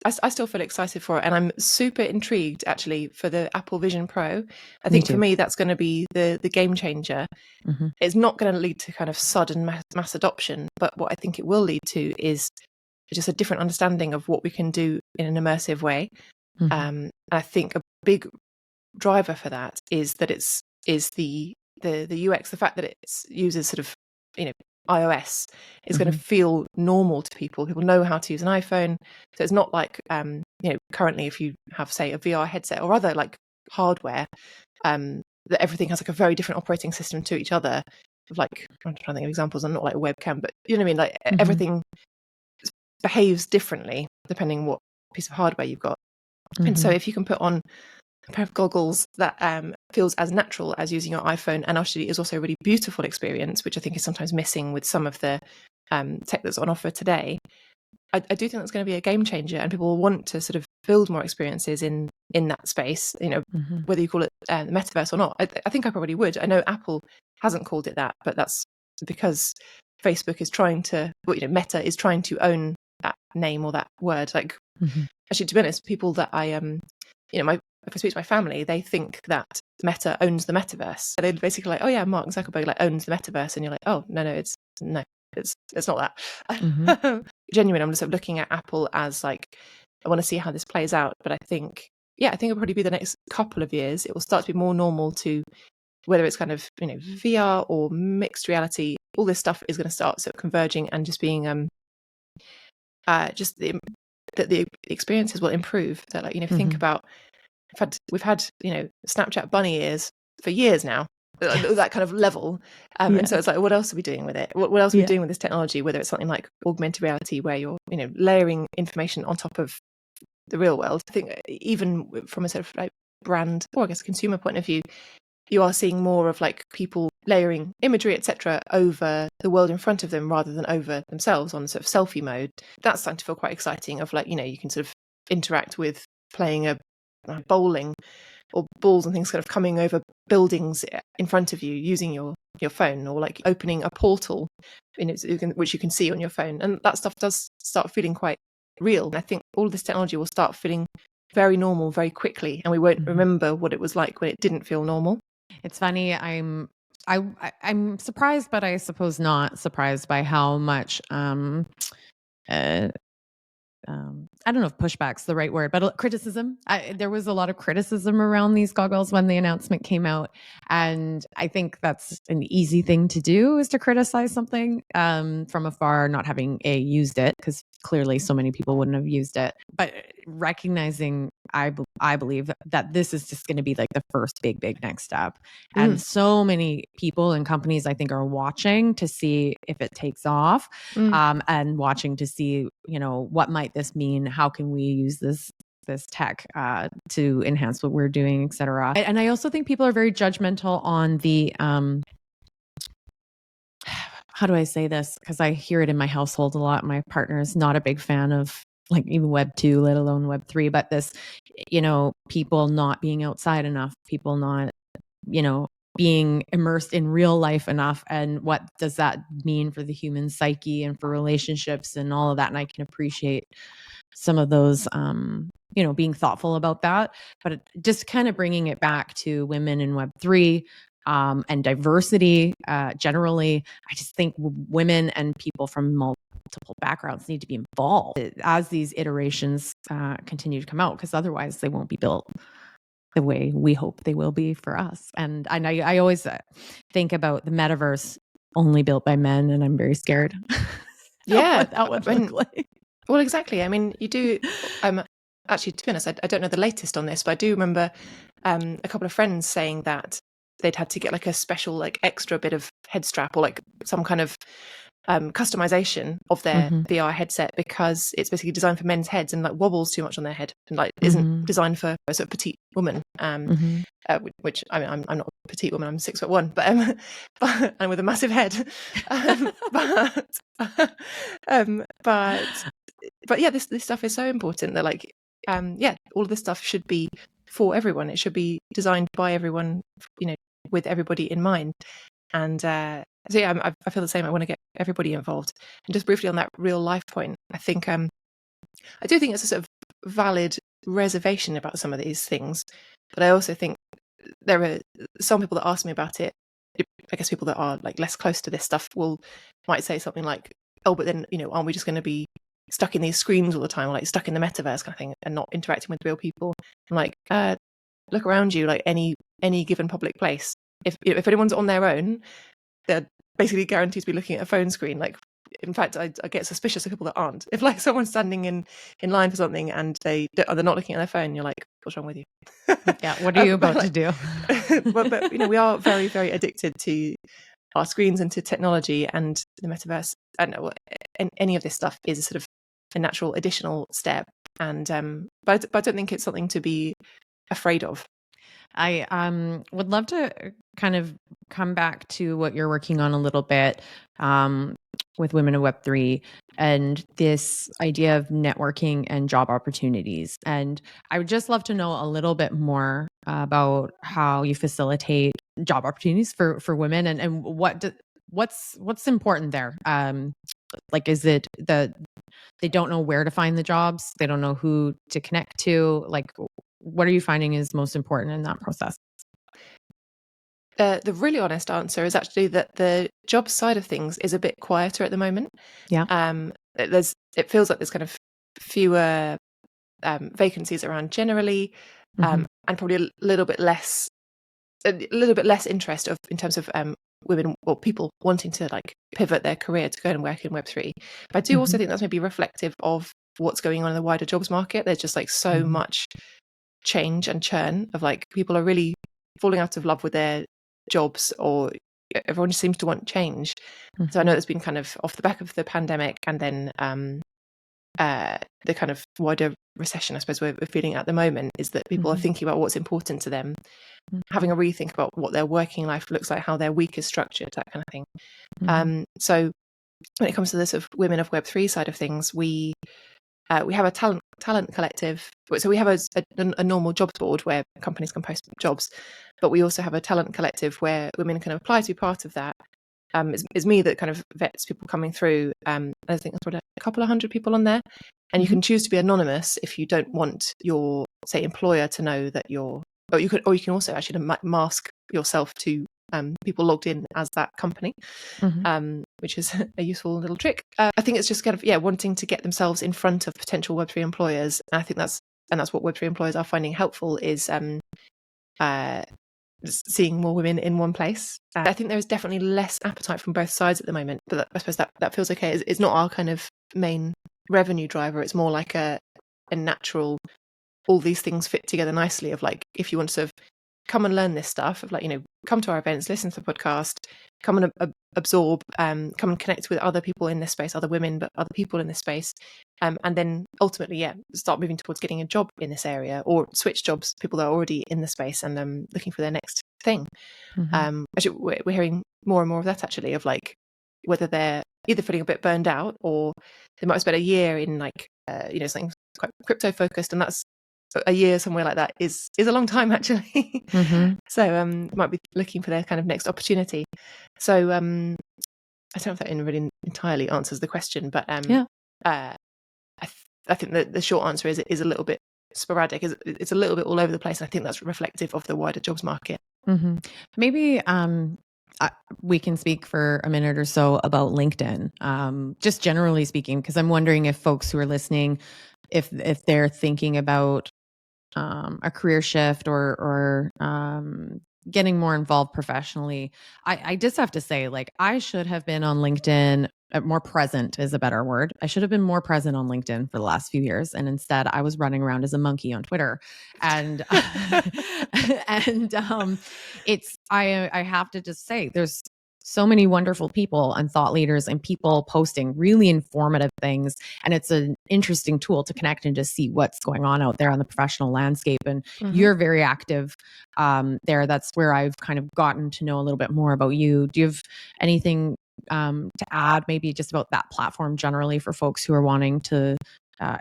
I still feel excited for it, and I'm super intrigued actually for the Apple Vision Pro. I think for me that's going to be the game changer. It's not going to lead to kind of sudden mass adoption, but what I think it will lead to is just a different understanding of what we can do in an immersive way. I think a big driver for that is that is the UX, the fact that it uses sort of iOS is going to feel normal to people. People know how to use an iPhone, so it's not like currently if you have, say, a VR headset or other like hardware, that everything has like a very different operating system to each other. Like, I'm trying to think of examples. I'm not like a webcam, but you know what I mean. Like everything behaves differently depending on what piece of hardware you've got. And so if you can put on a pair of goggles that feels as natural as using your iPhone, and actually is also a really beautiful experience, which I think is sometimes missing with some of the tech that's on offer today, I do think that's going to be a game changer, and people will want to sort of build more experiences in that space, whether you call it the metaverse or not. I think I probably would. I know Apple hasn't called it that, but that's because Facebook is trying to, Meta is trying to own that name or that word. Like, actually, to be honest, people that I if I speak to my family, they think that Meta owns the metaverse. They're basically like, oh yeah, Mark Zuckerberg like owns the metaverse, and you're like, oh no, it's not that. Genuine, I'm just sort of looking at Apple as like, I want to see how this plays out, but I think it'll probably be the next couple of years. It will start to be more normal to, whether it's kind of VR or mixed reality, all this stuff is going to start sort of converging and just being just that the experiences will improve. That like think about. We've had Snapchat bunny ears for years now, that kind of level, and so it's like, what else are we doing with it? What else are we doing with this technology? Whether it's something like augmented reality, where you're layering information on top of the real world. I think even from a sort of like brand, or I guess consumer point of view, you are seeing more of like people layering imagery, etc., over the world in front of them rather than over themselves on sort of selfie mode. That's starting to feel quite exciting. Of like you can sort of interact with playing a bowling or balls and things kind of coming over buildings in front of you using your phone, or like opening a portal which you can see on your phone. And that stuff does start feeling quite real. And I think all this technology will start feeling very normal very quickly, and we won't remember what it was like when it didn't feel normal. It's funny. I'm surprised, but I suppose not surprised by how much I don't know if pushback's the right word, but criticism. There was a lot of criticism around these goggles when the announcement came out. And I think that's an easy thing to do, is to criticize something from afar, not having used it, because clearly so many people wouldn't have used it. But recognizing, I believe that this is just going to be like the first big next step. And so many people and companies, I think, are watching to see if it takes off, and watching to see, what might this mean? How can we use this tech to enhance what we're doing, et cetera. And I also think people are very judgmental on the how do I say this? Because I hear it in my household a lot. My partner is not a big fan of like even Web 2, let alone Web 3, but this, people not being outside enough, people not, being immersed in real life enough. And what does that mean for the human psyche and for relationships and all of that? And I can appreciate some of those, being thoughtful about that, but just kind of bringing it back to women in Web3 and diversity generally. I just think women and people from multiple backgrounds need to be involved as these iterations continue to come out, because otherwise they won't be built the way we hope they will be for us. And I always think about the metaverse only built by men, and I'm very scared. Yeah, that would look like. Well, exactly. I mean, you do. Actually, to be honest, I don't know the latest on this, but I do remember a couple of friends saying that they'd had to get like a special, like extra bit of head strap or like some kind of customization of their VR headset, because it's basically designed for men's heads and like wobbles too much on their head and like isn't designed for a sort of petite woman. Which I mean, I'm not a petite woman, I'm 6'1", but and with a massive head. But yeah, this stuff is so important that like all of this stuff should be for everyone. It should be designed by everyone, with everybody in mind. And so yeah, I feel the same. I want to get everybody involved. And just briefly on that real life point, I think I do think it's a sort of valid reservation about some of these things, but I also think there are some people that ask me about it. I guess people that are like less close to this stuff might say something like, "Oh, but then aren't we just going to be stuck in these screens all the time, or like stuck in the metaverse kind of thing, and not interacting with real people?" I'm like, look around you, like any given public place. If anyone's on their own, they're basically guaranteed to be looking at a phone screen. Like, in fact, I get suspicious of people that aren't. If like someone's standing in line for something and they're not looking at their phone, you're like, what's wrong with you? Yeah, what are you about to do? but we are very, very addicted to our screens and to technology and the metaverse. And any of this stuff is a sort of a natural additional step. And but I don't think it's something to be afraid of. I would love to kind of come back to what you're working on a little bit with Women of Web3 and this idea of networking and job opportunities. And I would just love to know a little bit more about how you facilitate job opportunities for women, and what's important there. Like, is it that they don't know where to find the jobs? They don't know who to connect to? Like, what are you finding is most important in that process? The really honest answer is actually that the job side of things is a bit quieter at the moment. Yeah. It feels like there's kind of fewer vacancies around generally, and probably a little bit less interest in terms of women or people wanting to like pivot their career to go and work in Web3. But I do also think that's maybe reflective of what's going on in the wider jobs market. There's just like so much change and churn of like people are really falling out of love with their jobs, or everyone just seems to want change. So I know it's been kind of off the back of the pandemic and then the kind of wider recession, I suppose, we're feeling at the moment, is that people are thinking about what's important to them, having a rethink about what their working life looks like, how their week is structured, that kind of thing. So when it comes to the sort of Women of Web3 side of things, we have a talent talent collective. So we have a normal jobs board where companies can post jobs, but we also have a talent collective where women can apply to be part of that. It's me that kind of vets people coming through. I think there's probably a couple of hundred people on there, and you can choose to be anonymous if you don't want your, say, employer to know that you're. Or you can also actually mask yourself to people logged in as that company, which is a useful little trick. I think it's just kind of wanting to get themselves in front of potential Web3 employers. And I think that's what Web3 employers are finding helpful is seeing more women in one place. I think there is definitely less appetite from both sides at the moment, but I suppose that feels okay. It's not our kind of main revenue driver. It's more like a natural, all these things fit together nicely of like, if you want to sort of come and learn this stuff, of like, come to our events, listen to the podcast, come and absorb, come and connect with other people in this space, other women, but other people in this space. And then ultimately, start moving towards getting a job in this area or switch jobs, people that are already in the space and looking for their next thing. Actually, we're hearing more and more of that actually, of like, whether they're either feeling a bit burned out or they might have spent a year in like, something quite crypto focused, and that's a year somewhere like that is a long time actually. So might be looking for their kind of next opportunity. So I don't know if that really entirely answers the question, but I think that the short answer is a little bit sporadic. It's a little bit all over the place, and I think that's reflective of the wider jobs market. Maybe we can speak for a minute or so about LinkedIn, just generally speaking, because I'm wondering if folks who are listening, if they're thinking about a career shift or getting more involved professionally. I just have to say, like, I should have been on LinkedIn. More present is a better word. I should have been more present on LinkedIn for the last few years, and instead I was running around as a monkey on Twitter. And it's I have to just say, there's so many wonderful people and thought leaders and people posting really informative things. And it's an interesting tool to connect and just see what's going on out there on the professional landscape. And you're very active there. That's where I've kind of gotten to know a little bit more about you. Do you have anything to add maybe just about that platform generally for folks who are wanting to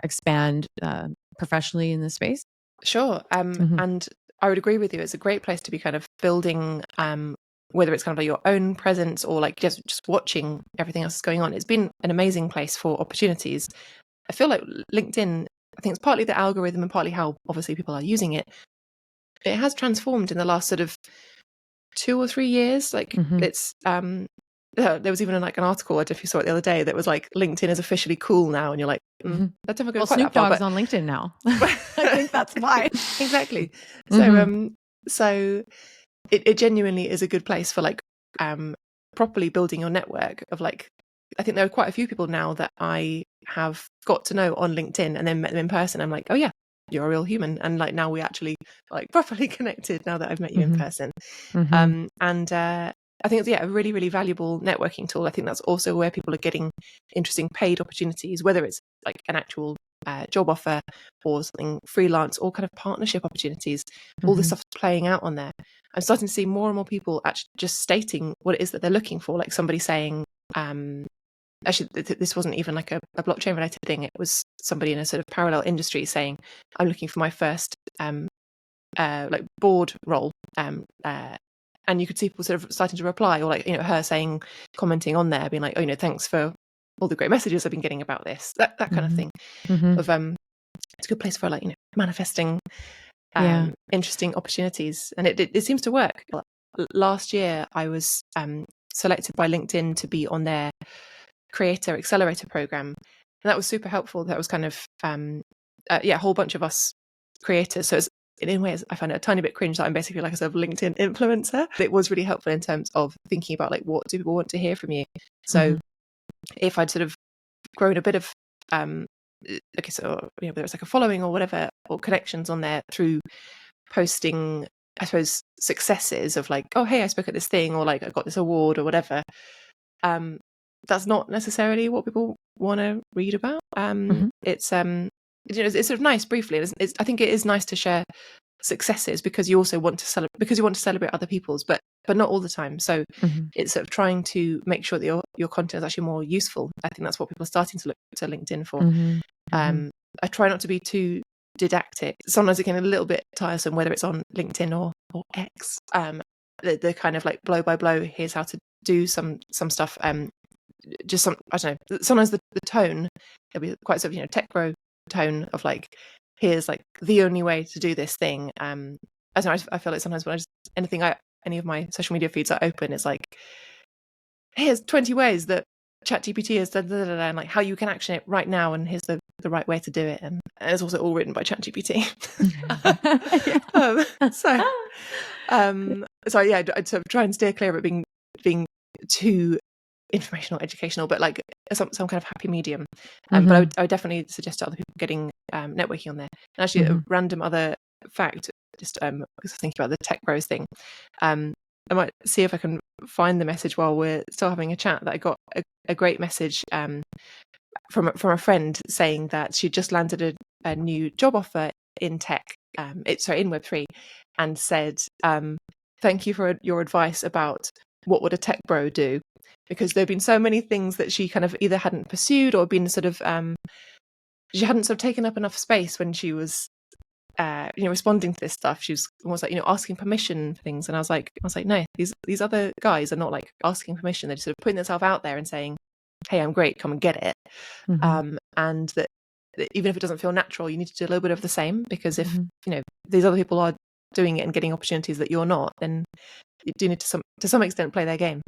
expand professionally in this space? Sure. And I would agree with you. It's a great place to be kind of building whether it's kind of like your own presence or like just watching everything else that's going on. It's been an amazing place for opportunities. I feel like LinkedIn, I think it's partly the algorithm and partly how obviously people are using it. It has transformed in the last sort of 2 or 3 years. Like it's there was even an article, I don't know if you saw it the other day, that was like, LinkedIn is officially cool now, and you're like, that doesn't go quite Snoop that far, Dogg's on LinkedIn now. I think that's why. Exactly. So it genuinely is a good place for like properly building your network of like, I think there are quite a few people now that I have got to know on LinkedIn and then met them in person. I'm like, oh yeah, you're a real human, and like now we actually like properly connected now that I've met you in person. I think it's a really, really valuable networking tool. I think that's also where people are getting interesting paid opportunities, whether it's like an actual job offer or something freelance or kind of partnership opportunities. All this stuff's playing out on there. I'm starting to see more and more people actually just stating what it is that they're looking for. Like somebody saying, actually, this wasn't even like a blockchain related thing. It was somebody in a sort of parallel industry saying, I'm looking for my first like board role. And you could see people sort of starting to reply, or like, her saying, commenting on there, being like, oh, thanks for all the great messages I've been getting about this, that kind of thing. Of it's a good place for like, manifesting interesting opportunities, and it seems to work. Last year, I was selected by LinkedIn to be on their Creator Accelerator program, and that was super helpful. That was kind of a whole bunch of us creators. So it's, in ways, I find it a tiny bit cringe that I'm basically like a sort of LinkedIn influencer. It was really helpful in terms of thinking about like, what do people want to hear from you? So if I'd sort of grown a bit of whether it's like a following or whatever, or connections on there through posting, I suppose, successes of like, oh hey, I spoke at this thing, or like I got this award or whatever, that's not necessarily what people want to read about. It's it's sort of nice briefly. I think it is nice to share successes because you also want to celebrate other people's, but not all the time. So it's sort of trying to make sure that your content is actually more useful. I think that's what people are starting to look to LinkedIn for. I try not to be too didactic. Sometimes it can be a little bit tiresome, whether it's on LinkedIn or X. The kind of like blow by blow, here's how to do some stuff. Just some, I don't know, sometimes the tone, it'll be quite sort of, tech bro tone of like, here's like the only way to do this thing. I don't know, I feel like sometimes when any of my social media feeds are open, it's like, here's 20 ways that ChatGPT is and like how you can action it right now, and here's the right way to do it, and it's also all written by ChatGPT. So yeah, I'd sort of try and steer clear of it being too informational, educational, but like some kind of happy medium. But I would definitely suggest to other people getting networking on there. And actually, a random other fact, just because I was thinking about the tech bros thing. I might see if I can find the message while we're still having a chat, that I got a great message from a friend saying that she just landed a new job offer in tech, in Web3, and said, thank you for your advice about what would a tech bro do, because there have been so many things that she kind of either hadn't pursued or been sort of she hadn't sort of taken up enough space when she was responding to this stuff. She was almost like, asking permission for things. And I was like, no, these other guys are not like asking permission. They're just sort of putting themselves out there and saying, hey, I'm great, come and get it. And that even if it doesn't feel natural, you need to do a little bit of the same, because if, these other people are doing it and getting opportunities that you're not, then you do need to some extent play their game.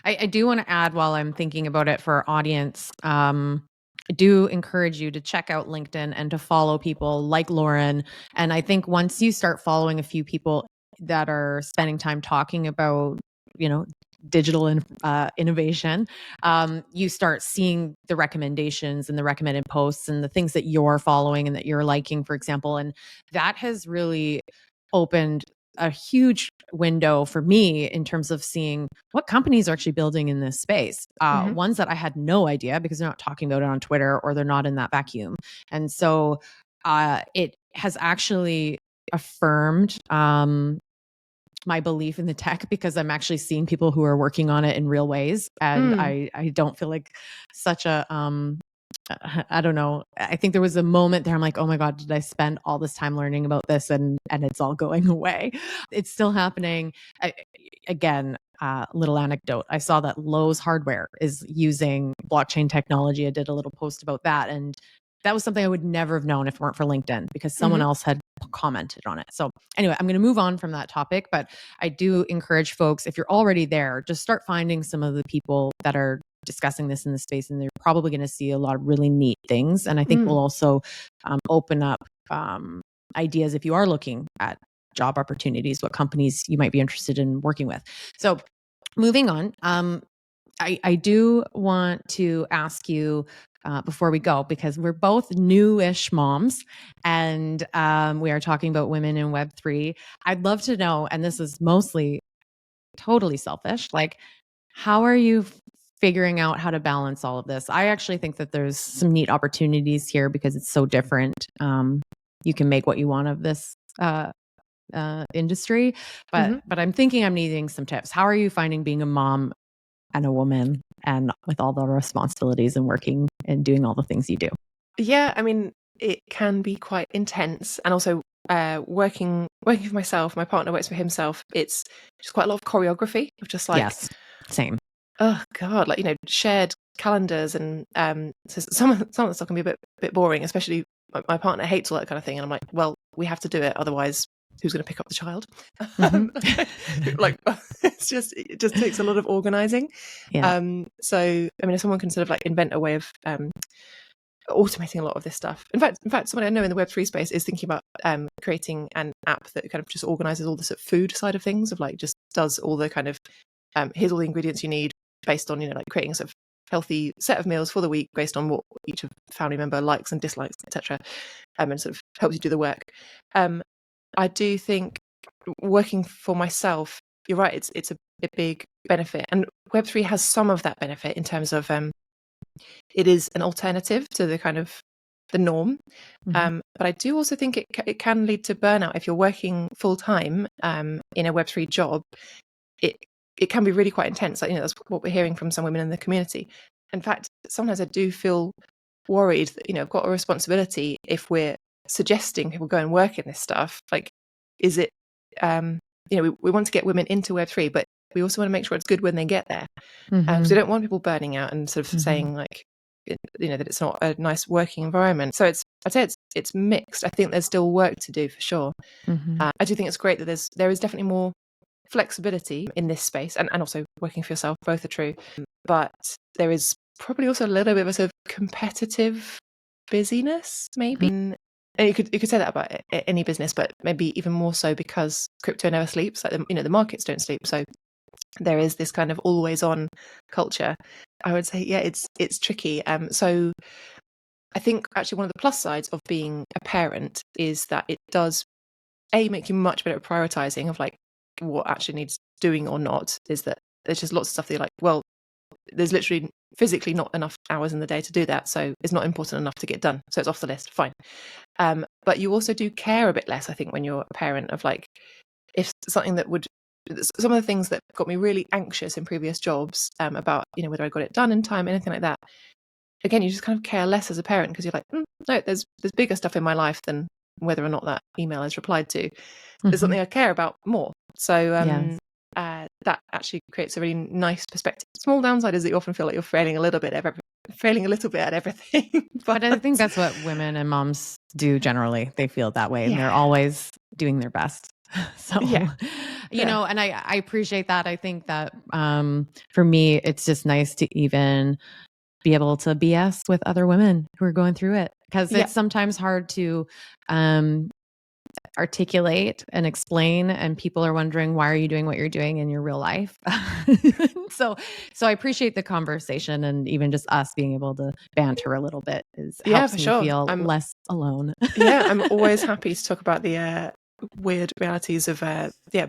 I do want to add, while I'm thinking about it for our audience, I do encourage you to check out LinkedIn and to follow people like Lauren. And I think once you start following a few people that are spending time talking about, digital innovation, you start seeing the recommendations and the recommended posts and the things that you're following and that you're liking, for example. And that has really opened a huge window for me in terms of seeing what companies are actually building in this space. Ones that I had no idea, because they're not talking about it on Twitter or they're not in that vacuum. And so it has actually affirmed my belief in the tech, because I'm actually seeing people who are working on it in real ways. And I don't feel like such a I don't know. I think there was a moment there I'm like, oh my God, did I spend all this time learning about this and it's all going away? It's still happening. Again, little anecdote. I saw that Lowe's hardware is using blockchain technology. I did a little post about that. And that was something I would never have known if it weren't for LinkedIn, because someone else had commented on it. So anyway, I'm going to move on from that topic, but I do encourage folks, if you're already there, just start finding some of the people that are discussing this in the space, and they're probably going to see a lot of really neat things. And I think we'll also open up ideas if you are looking at job opportunities, what companies you might be interested in working with. So moving on, I do want to ask you before we go, because we're both newish moms and we are talking about women in Web3. I'd love to know, and this is mostly totally selfish, like, how are you figuring out how to balance all of this? I actually think that there's some neat opportunities here because it's so different. You can make what you want of this industry, but I'm thinking I'm needing some tips. How are you finding being a mom and a woman, and with all the responsibilities and working and doing all the things you do? Yeah, I mean, it can be quite intense, and also working for myself. My partner works for himself. It's just quite a lot of choreography of just like, yes, same. Oh God, like, shared calendars, and so some of the stuff can be a bit boring, especially my partner hates all that kind of thing, and I'm like, well, we have to do it, otherwise who's going to pick up the child? Like, it just takes a lot of organizing. So I mean, if someone can sort of like invent a way of automating a lot of this stuff. In fact, someone I know in the Web3 space is thinking about creating an app that kind of just organizes all the sort of food side of things, of like just does all the kind of here's all the ingredients you need based on, like creating a sort of healthy set of meals for the week based on what each of family member likes and dislikes, etc., and sort of helps you do the work. I do think working for myself, you're right, it's a big benefit, and Web3 has some of that benefit in terms of it is an alternative to the kind of the norm. But I do also think it can lead to burnout if you're working full time in a Web3 job. It can be really quite intense. Like, that's what we're hearing from some women in the community. In fact, sometimes I do feel worried that, I've got a responsibility if we're suggesting people go and work in this stuff. Like, is it, we want to get women into Web3, but we also want to make sure it's good when they get there. So we don't want people burning out and sort of saying like, that it's not a nice working environment. So I'd say it's mixed. I think there's still work to do for sure. I do think it's great that there is definitely more flexibility in this space, and also working for yourself. Both are true, but there is probably also a little bit of a sort of competitive busyness, maybe. And you could say that about any business, but maybe even more so because crypto never sleeps. Like the markets don't sleep, so there is this kind of always on culture. I would say, yeah, it's tricky. So I think actually one of the plus sides of being a parent is that it does make you much better at prioritizing of like what actually needs doing or not. Is that there's just lots of stuff that you're like, well, there's literally physically not enough hours in the day to do that, so it's not important enough to get done, so it's off the list. Fine. But you also do care a bit less, I think, when you're a parent, of like, if something that would, some of the things that got me really anxious in previous jobs about whether I got it done in time, anything like that, again, you just kind of care less as a parent because you're like, no, there's bigger stuff in my life than whether or not that email is replied to. There's something I care about more. So that actually creates a really nice perspective. Small downside is that you often feel like you're failing a little bit at everything. But I think that's what women and moms do generally. They feel that way, and they're always doing their best. So, you know, and I appreciate that. I think that for me, it's just nice to even be able to BS with other women who are going through it, because it's sometimes hard to articulate and explain, and people are wondering, why are you doing what you're doing in your real life? So I appreciate the conversation, and even just us being able to banter a little bit helps me feel less alone. I'm always happy to talk about the weird realities of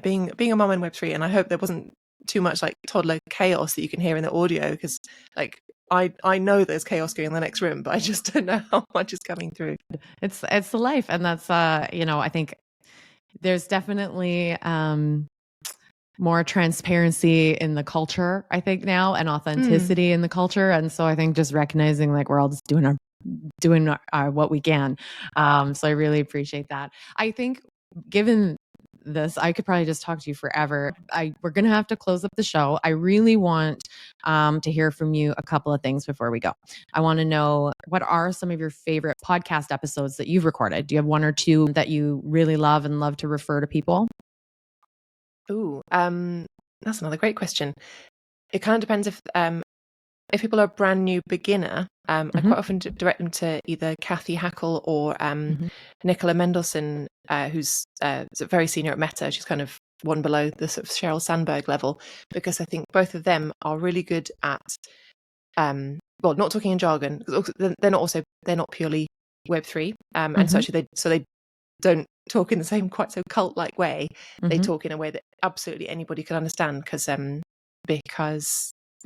being a mum in Web3, and I hope there wasn't too much like toddler chaos that you can hear in the audio, because like I know there's chaos going in the next room, but I just don't know how much is coming through. It's the life, and that's I think there's definitely more transparency in the culture, I think now, and authenticity in the culture, and so I think just recognizing like we're all just doing what we can. So I really appreciate that. I think given this, I could probably just talk to you forever. We're going to have to close up the show. I really want to hear from you a couple of things before we go. I want to know, what are some of your favorite podcast episodes that you've recorded? Do you have one or two that you really love and love to refer to people? Ooh, that's another great question. It kind of depends if people are a brand new beginner. I quite often direct them to either Kathy Hackle or Nicola Mendelsohn, who's very senior at Meta. She's kind of one below the sort of Sheryl Sandberg level, because I think both of them are really good at, not talking in jargon. They're not purely Web3, and so actually they don't talk in the same quite so cult-like way. They talk in a way that absolutely anybody can understand, because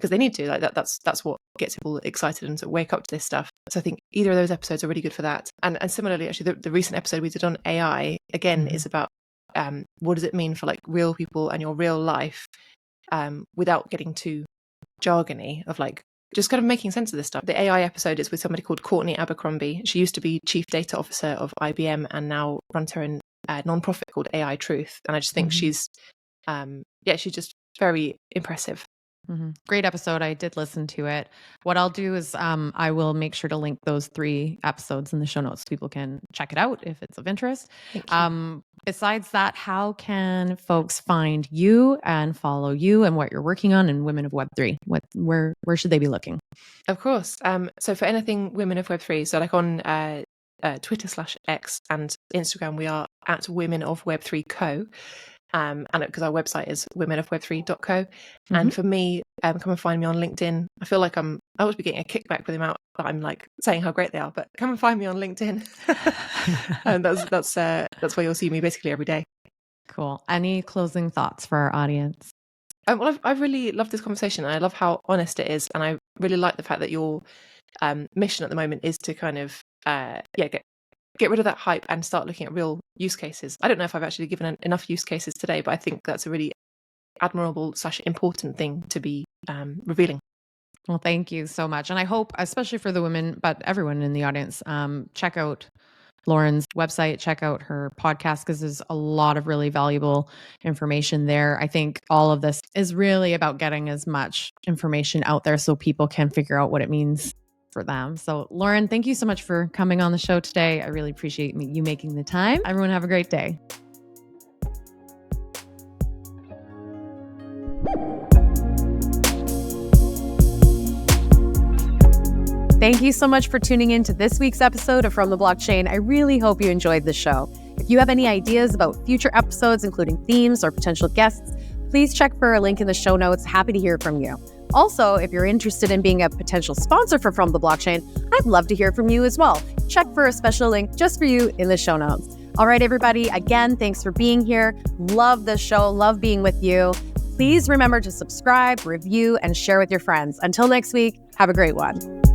they need to. Like that's what gets people excited and sort of wake up to this stuff. So I think either of those episodes are really good for that. And similarly, actually, the recent episode we did on AI again is about what does it mean for like real people and your real life, without getting too jargony, of like just kind of making sense of this stuff. The AI episode is with somebody called Courtney Abercrombie. She used to be chief data officer of IBM and now runs her own nonprofit called AI Truth. And I just think she's just very impressive. Great episode. I did listen to it. What I'll do is I will make sure to link those 3 episodes in the show notes so people can check it out if it's of interest. Besides that, how can folks find you and follow you and what you're working on in Women of Web3? Where should they be looking? Of course. So for anything Women of Web3, so like on Twitter/X and Instagram, we are at Women of Web3 Co. And because our website is womenofweb3.co. And for me, come and find me on LinkedIn. I feel like I would be getting a kickback for the amount that I'm like saying how great they are, but come and find me on LinkedIn. And that's where you'll see me basically every day. Cool. Any closing thoughts for our audience? Well, I've really loved this conversation, and I love how honest it is, and I really like the fact that your mission at the moment is to kind of get rid of that hype and start looking at real use cases. I don't know if I've actually given enough use cases today, but I think that's a really admirable/important thing to be revealing. Well, thank you so much. And I hope, especially for the women, but everyone in the audience, check out Lauren's website, check out her podcast, because there's a lot of really valuable information there. I think all of this is really about getting as much information out there so people can figure out what it means for them. So Lauren, thank you so much for coming on the show today. I really appreciate you making the time. Everyone have a great day. Thank you so much for tuning in to this week's episode of From the Blockchain. I really hope you enjoyed the show. If you have any ideas about future episodes, including themes or potential guests, please check for a link in the show notes. Happy to hear from you. Also, if you're interested in being a potential sponsor for From the Blockchain, I'd love to hear from you as well. Check for a special link just for you in the show notes. All right, everybody. Again, thanks for being here. Love the show. Love being with you. Please remember to subscribe, review, and share with your friends. Until next week, have a great one.